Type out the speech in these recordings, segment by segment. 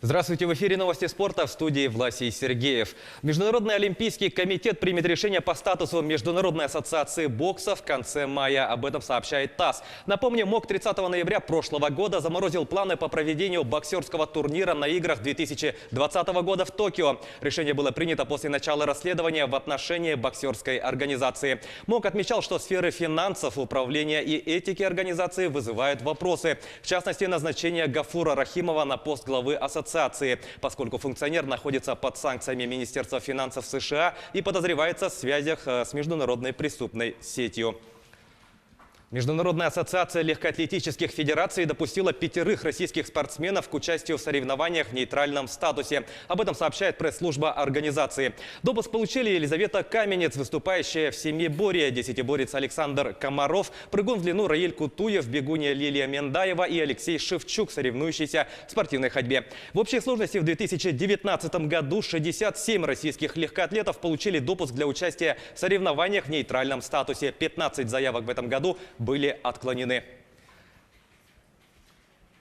Здравствуйте, в эфире новости спорта, в студии Власий Сергеев. Международный олимпийский комитет примет решение по статусу Международной ассоциации бокса в конце мая. Об этом сообщает ТАСС. Напомню, МОК 30 ноября прошлого года заморозил планы по проведению боксерского турнира на играх 2020 года в Токио. Решение было принято после начала расследования в отношении боксерской организации. МОК отмечал, что сферы финансов, управления и этики организации вызывают вопросы. В частности, назначение Гафура Рахимова на пост главы ассоциации, поскольку функционер находится под санкциями Министерства финансов США и подозревается в связях с международной преступной сетью. Международная ассоциация легкоатлетических федераций допустила 5 российских спортсменов к участию в соревнованиях в нейтральном статусе. Об этом сообщает пресс-служба организации. Допуск получили Елизавета Каменец, выступающая в семиборье, десятиборец Александр Комаров, прыгун в длину Раиль Кутуев, бегунья Лилия Мендаева и Алексей Шевчук, соревнующийся в спортивной ходьбе. В общей сложности в 2019 году 67 российских легкоатлетов получили допуск для участия в соревнованиях в нейтральном статусе. 15 заявок в этом году были отклонены.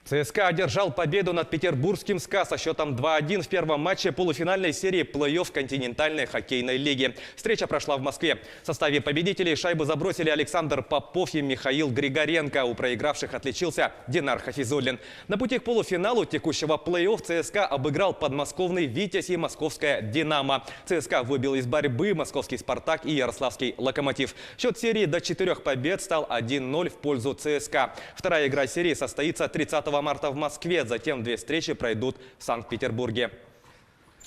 ЦСКА одержал победу над петербургским СКА со счетом 2-1 в первом матче полуфинальной серии плей-офф континентальной хоккейной лиги. Встреча прошла в Москве. В составе победителей шайбы забросили Александр Попов и Михаил Григоренко. У проигравших отличился Динар Хафизуллин. На пути к полуфиналу текущего плей-офф ЦСКА обыграл подмосковный «Витязь» и московская «Динамо». ЦСКА выбил из борьбы московский «Спартак» и ярославский «Локомотив». Счет серии до 4 побед стал 1-0 в пользу ЦСКА. Вторая игра серии состоится 30 марта в Москве, затем 2 встречи пройдут в Санкт-Петербурге.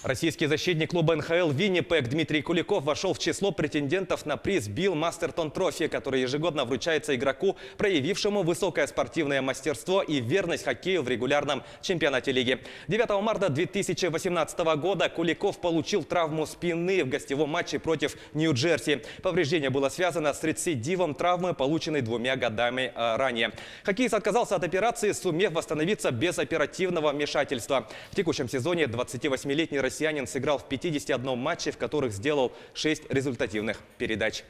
Российский защитник клуба НХЛ «Виннипег» Дмитрий Куликов вошел в число претендентов на приз Билл Мастертон Трофи, который ежегодно вручается игроку, проявившему высокое спортивное мастерство и верность хоккею в регулярном чемпионате лиги. 9 марта 2018 года Куликов получил травму спины в гостевом матче против Нью-Джерси. Повреждение было связано с рецидивом травмы, полученной 2 годами ранее. Хоккеист отказался от операции, сумев восстановиться без оперативного вмешательства. В текущем сезоне 28-летний россиянин сыграл в 51 матче, в которых сделал 6 результативных передач.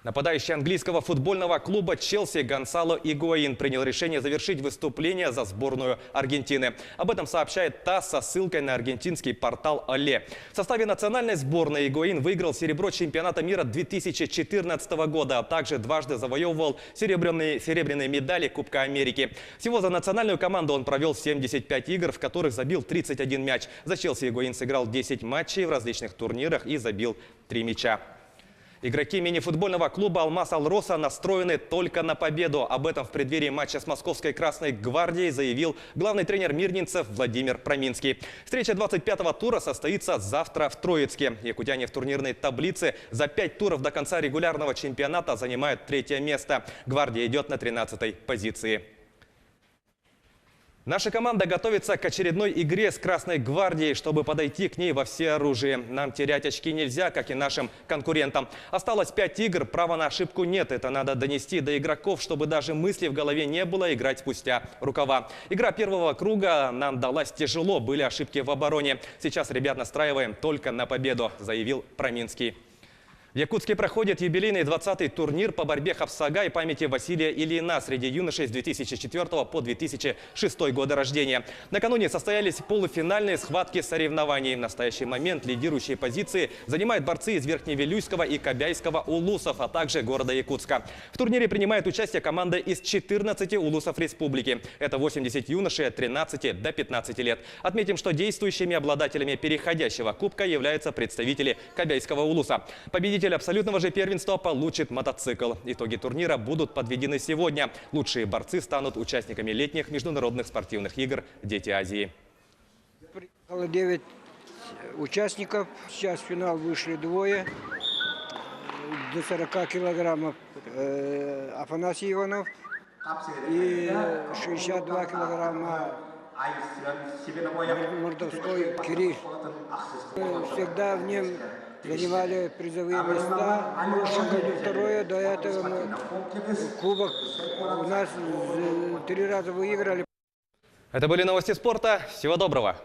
Нападающий английского футбольного клуба «Челси» Гонсало Игуаин принял решение завершить выступление за сборную Аргентины. Об этом сообщает ТАСС со ссылкой на аргентинский портал «Оле». В составе национальной сборной Игуаин выиграл серебро чемпионата мира 2014 года, а также дважды завоевывал серебряные медали Кубка Америки. Всего за национальную команду он провел 75 игр, в которых забил 31 мяч. За «Челси» Игуаин сыграл 10 матчей в различных турнирах и забил 3 мяча. Игроки мини-футбольного клуба «Алмаз Алроса» настроены только на победу. Об этом в преддверии матча с Московской Красной Гвардией заявил главный тренер мирнинцев Владимир Проминский. Встреча 25-го тура состоится завтра в Троицке. Якутяне в турнирной таблице за 5 туров до конца регулярного чемпионата занимают 3-е место. Гвардия идет на 13-й позиции. Наша команда готовится к очередной игре с Красной Гвардией, чтобы подойти к ней во всеоружии. Нам терять очки нельзя, как и нашим конкурентам. Осталось 5 игр, права на ошибку нет. Это надо донести до игроков, чтобы даже мысли в голове не было играть спустя рукава. Игра первого круга нам далась тяжело, были ошибки в обороне. Сейчас ребят настраиваем только на победу, заявил Проминский. В Якутске проходит юбилейный 20-й турнир по борьбе хапсага и памяти Василия Ильина среди юношей с 2004 по 2006 года рождения. Накануне состоялись полуфинальные схватки соревнований. В настоящий момент лидирующие позиции занимают борцы из Верхневилюйского и Кобяйского улусов, а также города Якутска. В турнире принимает участие команда из 14 улусов республики. Это 80 юношей от 13 до 15 лет. Отметим, что действующими обладателями переходящего кубка являются представители Кобяйского улуса. Победитель абсолютного же первенства получит мотоцикл. Итоги турнира будут подведены сегодня. Лучшие борцы станут участниками летних международных спортивных игр «Дети Азии». Приехало 9 участников. Сейчас в финал вышли 2. До 40 килограммов Афанасий Иванов и 62 килограмма Мордовской Кирилл. Мы всегда в нем занимали призовые места. В прошлом году 2, до этого мы кубок у нас 3 раза выиграли. Это были новости спорта. Всего доброго.